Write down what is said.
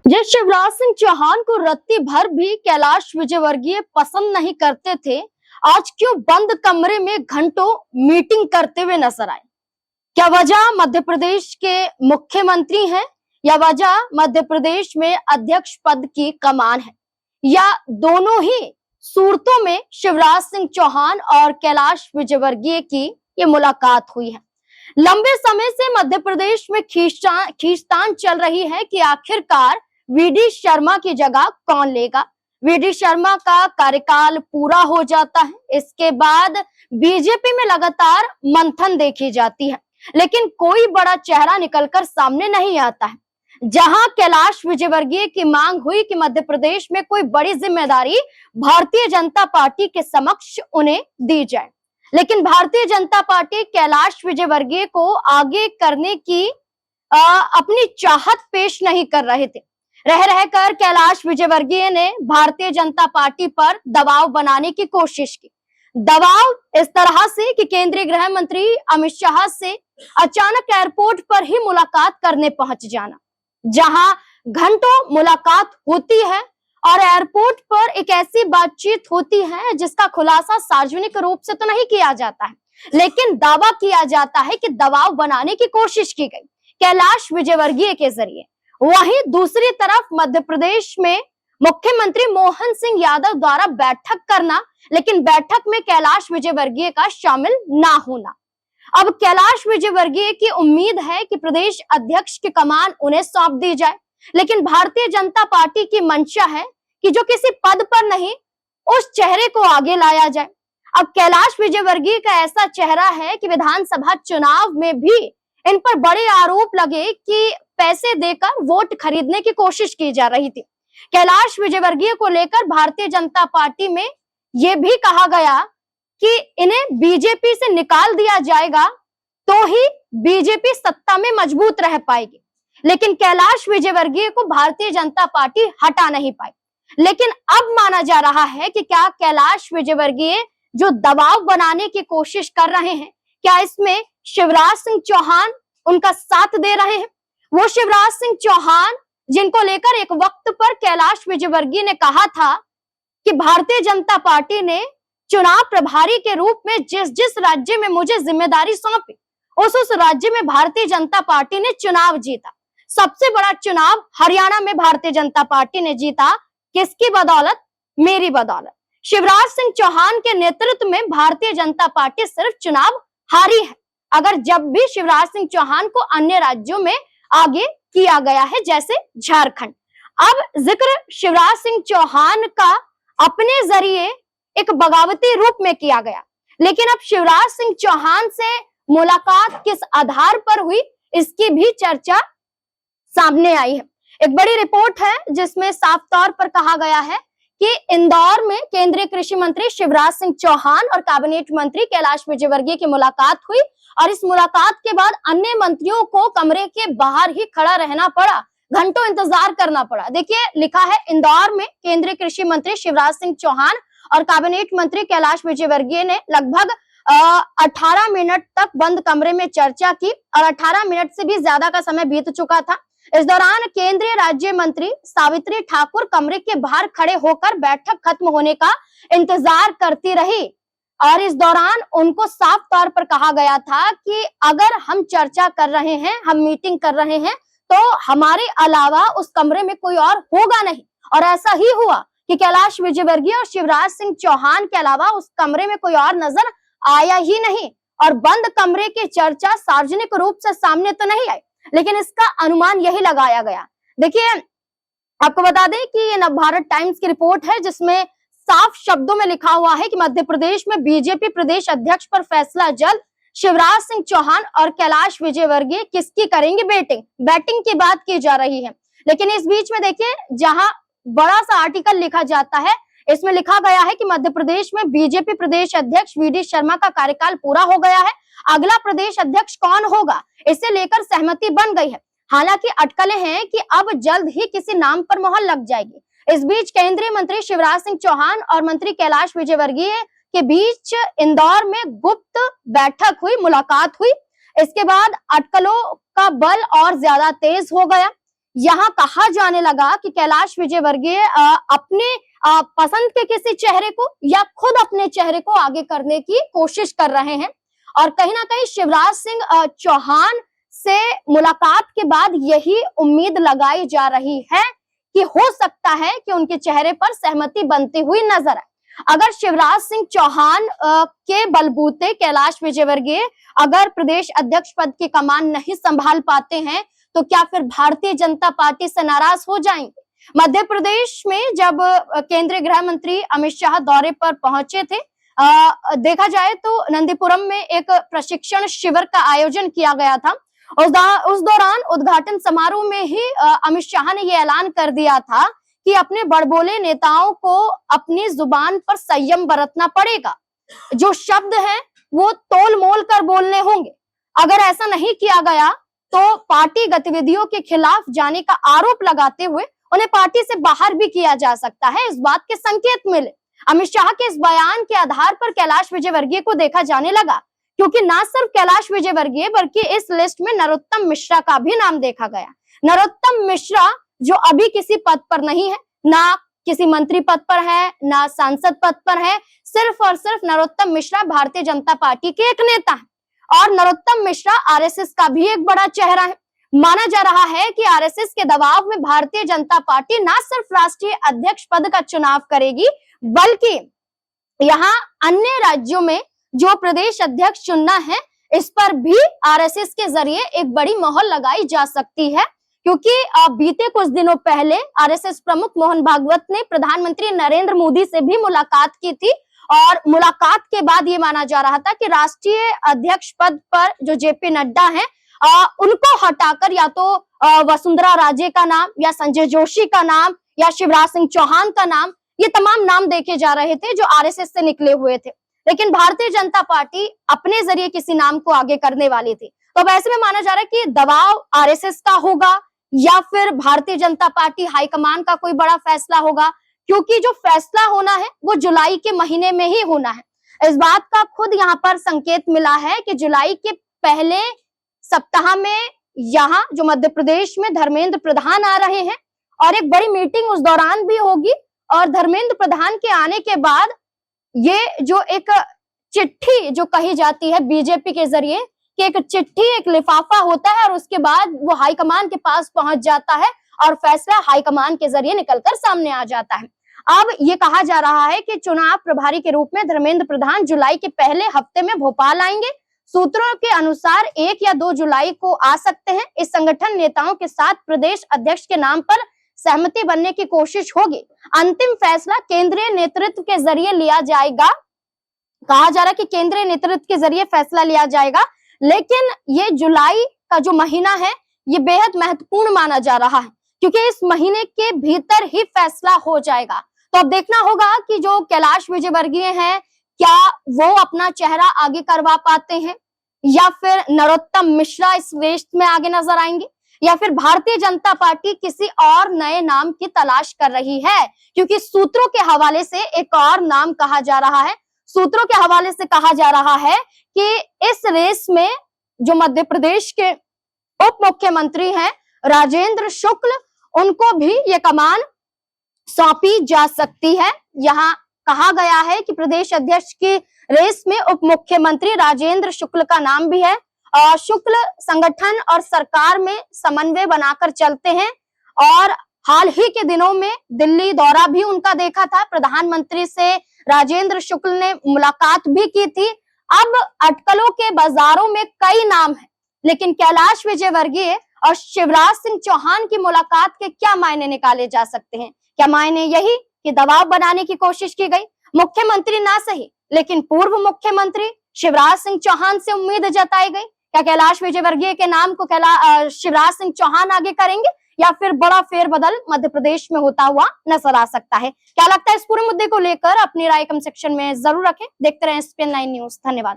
जिस शिवराज सिंह चौहान को रत्ती भर भी कैलाश विजयवर्गीय पसंद नहीं करते थे, आज क्यों बंद कमरे में घंटों मीटिंग करते हुए नजर आए? क्या वजह मध्य प्रदेश के मुख्यमंत्री हैं या वजह मध्य प्रदेश में अध्यक्ष पद की कमान है, या दोनों ही सूरतों में शिवराज सिंह चौहान और कैलाश विजयवर्गीय की ये मुलाकात हुई है? लंबे समय से मध्य प्रदेश में खींचतान चल रही है कि आखिरकार वीडी शर्मा की जगह कौन लेगा। वीडी शर्मा का कार्यकाल पूरा हो जाता है, इसके बाद बीजेपी में लगातार मंथन देखी जाती है, लेकिन कोई बड़ा चेहरा निकलकर सामने नहीं आता है। जहां कैलाश विजयवर्गीय की मांग हुई कि मध्य प्रदेश में कोई बड़ी जिम्मेदारी भारतीय जनता पार्टी के समक्ष उन्हें दी जाए, लेकिन भारतीय जनता पार्टी कैलाश विजयवर्गीय को आगे करने की अपनी चाहत पेश नहीं कर रहे थे। रह रहकर कैलाश विजयवर्गीय ने भारतीय जनता पार्टी पर दबाव बनाने की कोशिश की। दबाव इस तरह से कि केंद्रीय गृह मंत्री अमित शाह से अचानक एयरपोर्ट पर ही मुलाकात करने पहुंच जाना, जहां घंटों मुलाकात होती है और एयरपोर्ट पर एक ऐसी बातचीत होती है जिसका खुलासा सार्वजनिक रूप से तो नहीं किया जाता है, लेकिन दावा किया जाता है कि दबाव बनाने की कोशिश की गई कैलाश विजयवर्गीय के जरिए। वहीं दूसरी तरफ मध्य प्रदेश में मुख्यमंत्री मोहन सिंह यादव द्वारा बैठक करना, लेकिन बैठक में कैलाश विजयवर्गीय का शामिल ना होना। अब कैलाश विजयवर्गीय की उम्मीद है कि प्रदेश अध्यक्ष की कमान उन्हें सौंप दी जाए, लेकिन भारतीय जनता पार्टी की मंशा है कि जो किसी पद पर नहीं, उस चेहरे को आगे लाया जाए। अब कैलाश विजयवर्गीय का ऐसा चेहरा है कि विधानसभा चुनाव में भी इन पर बड़े आरोप लगे कि पैसे देकर वोट खरीदने की कोशिश की जा रही थी। कैलाश विजयवर्गीय को लेकर भारतीय जनता पार्टी में यह भी कहा गया कि इन्हें बीजेपी से निकाल दिया जाएगा तो ही बीजेपी सत्ता में मजबूत रह पाएगी, लेकिन कैलाश विजयवर्गीय को भारतीय जनता पार्टी हटा नहीं पाई। लेकिन अब माना जा रहा है कि क्या कैलाश विजयवर्गीय जो दबाव बनाने की कोशिश कर रहे हैं, क्या इसमें शिवराज सिंह चौहान उनका साथ दे रहे हैं? वो शिवराज सिंह चौहान जिनको लेकर एक वक्त पर कैलाश विजयवर्गीय ने कहा था कि भारतीय जनता पार्टी ने चुनाव प्रभारी के रूप में जिस जिस राज्य में मुझे जिम्मेदारी सौंपी, उस राज्य में भारतीय जनता पार्टी ने चुनाव जीता। सबसे बड़ा चुनाव हरियाणा में भारतीय जनता पार्टी ने जीता। किसकी बदौलत? मेरी बदौलत। शिवराज सिंह चौहान के नेतृत्व में भारतीय जनता पार्टी सिर्फ चुनाव हारी है। अगर जब भी शिवराज सिंह चौहान को अन्य राज्यों में आगे किया गया है, जैसे झारखंड। अब जिक्र शिवराज सिंह चौहान का अपने जरिए एक बगावती रूप में किया गया, लेकिन अब शिवराज सिंह चौहान से मुलाकात किस आधार पर हुई, इसकी भी चर्चा सामने आई है। एक बड़ी रिपोर्ट है जिसमें साफ तौर पर कहा गया है कि इंदौर में केंद्रीय कृषि मंत्री शिवराज सिंह चौहान और कैबिनेट मंत्री कैलाश विजयवर्गीय की मुलाकात हुई, और इस मुलाकात के बाद अन्य मंत्रियों को कमरे के बाहर ही खड़ा रहना पड़ा, घंटों इंतजार करना पड़ा। देखिए, लिखा है इंदौर में केंद्रीय कृषि मंत्री शिवराज सिंह चौहान और कैबिनेट मंत्री कैलाश विजयवर्गीय ने लगभग 18 मिनट तक बंद कमरे में चर्चा की, और 18 मिनट से भी ज्यादा का समय बीत चुका था। इस दौरान केंद्रीय राज्य मंत्री सावित्री ठाकुर कमरे के बाहर खड़े होकर बैठक खत्म होने का इंतजार करती रही, और इस दौरान उनको साफ तौर पर कहा गया था कि अगर हम चर्चा कर रहे हैं, हम मीटिंग कर रहे हैं, तो हमारे अलावा उस कमरे में कोई और होगा नहीं। और ऐसा ही हुआ कि कैलाश विजयवर्गीय और शिवराज सिंह चौहान के अलावा उस कमरे में कोई और नजर आया ही नहीं, और बंद कमरे की चर्चा सार्वजनिक रूप से सामने तो नहीं आई, लेकिन इसका अनुमान यही लगाया गया। देखिए, आपको बता दें कि ये नवभारत टाइम्स की रिपोर्ट है जिसमें साफ शब्दों में लिखा हुआ है कि मध्य प्रदेश में बीजेपी प्रदेश अध्यक्ष पर फैसला जल्द। शिवराज सिंह चौहान और कैलाश विजयवर्गीय किसकी करेंगे बैटिंग की बात की जा रही है। लेकिन इस बीच में देखिए, जहां बड़ा सा आर्टिकल लिखा जाता है, इसमें लिखा गया है कि मध्य प्रदेश में बीजेपी प्रदेश अध्यक्ष वीडी शर्मा का कार्यकाल पूरा हो गया है। अगला प्रदेश अध्यक्ष कौन होगा, इसे लेकर सहमति बन गई है। हालांकि अटकलें हैं कि अब जल्द ही किसी नाम पर मोहर लग जाएगी। इस बीच केंद्रीय मंत्री शिवराज सिंह चौहान और मंत्री कैलाश विजयवर्गीय के बीच इंदौर में गुप्त बैठक हुई, मुलाकात हुई। इसके बाद अटकलों का बल और ज्यादा तेज हो गया। यहाँ कहा जाने लगा कि कैलाश विजयवर्गीय अपने पसंद के किसी चेहरे को या खुद अपने चेहरे को आगे करने की कोशिश कर रहे हैं। और कहीं ना कहीं शिवराज सिंह चौहान से मुलाकात के बाद यही उम्मीद लगाई जा रही है कि हो सकता है कि उनके चेहरे पर सहमति बनती हुई नजर आए। अगर शिवराज सिंह चौहान के बलबूते कैलाश विजयवर्गीय अगर प्रदेश अध्यक्ष पद की कमान नहीं संभाल पाते हैं तो क्या फिर भारतीय जनता पार्टी से नाराज हो जाएंगे? मध्य प्रदेश में जब केंद्रीय गृह मंत्री अमित शाह दौरे पर पहुंचे थे, देखा जाए तो नंदीपुरम में एक प्रशिक्षण शिविर का आयोजन किया गया था। उस दौरान उद्घाटन समारोह में ही अमित शाह ने यह ऐलान कर दिया था कि अपने बड़बोले नेताओं को अपनी जुबान पर संयम बरतना पड़ेगा। जो शब्द हैं वो तोल मोल कर बोलने होंगे। अगर ऐसा नहीं किया गया तो पार्टी गतिविधियों के खिलाफ जाने का आरोप लगाते हुए उन्हें पार्टी से बाहर भी किया जा सकता है। इस बात के संकेत मिले। अमित शाह के इस बयान के आधार पर कैलाश विजयवर्गीय को देखा जाने लगा, क्योंकि ना सिर्फ कैलाश विजयवर्गीय बल्कि इस लिस्ट में नरोत्तम मिश्रा का भी नाम देखा गया। नरोत्तम मिश्रा जो अभी किसी पद पर नहीं है, ना किसी मंत्री पद पर है, ना सांसद पद पर है, सिर्फ और सिर्फ नरोत्तम मिश्रा भारतीय जनता पार्टी के एक नेता है। और नरोत्तम मिश्रा आरएसएस का भी एक बड़ा चेहरा है। माना जा रहा है कि आरएसएस के दबाव में भारतीय जनता पार्टी न सिर्फ राष्ट्रीय अध्यक्ष पद का चुनाव करेगी बल्कि यहाँ अन्य राज्यों में जो प्रदेश अध्यक्ष चुनना है इस पर भी आरएसएस के जरिए एक बड़ी मोहर लगाई जा सकती है। क्योंकि बीते कुछ दिनों पहले आरएसएस प्रमुख मोहन भागवत ने प्रधानमंत्री नरेंद्र मोदी से भी मुलाकात की थी और मुलाकात के बाद ये माना जा रहा था कि राष्ट्रीय अध्यक्ष पद पर जो जेपी नड्डा हैं उनको हटाकर या तो वसुंधरा राजे का नाम या संजय जोशी का नाम या शिवराज सिंह चौहान का नाम, ये तमाम नाम देखे जा रहे थे जो आरएसएस से निकले हुए थे। लेकिन भारतीय जनता पार्टी अपने जरिए किसी नाम को आगे करने वाली थी। तो अब ऐसे में माना जा रहा है कि दबाव आरएसएस का होगा या फिर भारतीय जनता पार्टी हाईकमान का कोई बड़ा फैसला होगा, क्योंकि जो फैसला होना है वो जुलाई के महीने में ही होना है। इस बात का खुद यहाँ पर संकेत मिला है कि जुलाई के पहले सप्ताह में यहाँ जो मध्य प्रदेश में धर्मेंद्र प्रधान आ रहे हैं और एक बड़ी मीटिंग उस दौरान भी होगी। और धर्मेंद्र प्रधान के आने के बाद ये जो एक चिट्ठी जो कही जाती है बीजेपी के जरिए कि एक चिट्ठी एक लिफाफा होता है और उसके बाद वो हाईकमान के पास पहुंच जाता है और फैसला हाईकमान के जरिए निकलकर सामने आ जाता है। अब ये कहा जा रहा है कि चुनाव प्रभारी के रूप में धर्मेंद्र प्रधान जुलाई के पहले हफ्ते में भोपाल आएंगे। सूत्रों के अनुसार 1 या 2 जुलाई को आ सकते हैं। इस संगठन नेताओं के साथ प्रदेश अध्यक्ष के नाम पर सहमति बनने की कोशिश होगी। अंतिम फैसला केंद्रीय नेतृत्व के जरिए लिया जाएगा। कहा जा रहा है कि केंद्रीय नेतृत्व के जरिए फैसला लिया जाएगा, लेकिन ये जुलाई का जो महीना है ये बेहद महत्वपूर्ण माना जा रहा है क्योंकि इस महीने के भीतर ही फैसला हो जाएगा। तो अब देखना होगा कि जो कैलाश विजयवर्गीय हैं क्या वो अपना चेहरा आगे करवा पाते हैं या फिर नरोत्तम मिश्रा इस रेस में आगे नजर आएंगे या फिर भारतीय जनता पार्टी किसी और नए नाम की तलाश कर रही है। क्योंकि सूत्रों के हवाले से एक और नाम कहा जा रहा है। सूत्रों के हवाले से कहा जा रहा है कि इस रेस में जो मध्य प्रदेश के उप मुख्यमंत्री हैं राजेंद्र शुक्ल, उनको भी ये कमान सौंपी जा सकती है। यहाँ कहा गया है कि प्रदेश अध्यक्ष की रेस में उप मुख्यमंत्री राजेंद्र शुक्ल का नाम भी है। शुक्ल संगठन और सरकार में समन्वय बनाकर चलते हैं और हाल ही के दिनों में दिल्ली दौरा भी उनका देखा था। प्रधानमंत्री से राजेंद्र शुक्ल ने मुलाकात भी की थी। अब अटकलों के बाजारों में कई नाम हैं, लेकिन कैलाश विजयवर्गीय और शिवराज सिंह चौहान की मुलाकात के क्या मायने निकाले जा सकते हैं? क्या मायने यही कि दबाव बनाने की कोशिश की गई? मुख्यमंत्री ना सही लेकिन पूर्व मुख्यमंत्री शिवराज सिंह चौहान से उम्मीद जताई गई। क्या कैलाश विजयवर्गीय के नाम को शिवराज सिंह चौहान आगे करेंगे या फिर बड़ा फेरबदल मध्य प्रदेश में होता हुआ नजर आ सकता है? क्या लगता है इस पूरे मुद्दे को लेकर अपनी राय कमेंट सेक्शन में जरूर रखें। देखते रहें SPN9 न्यूज। धन्यवाद।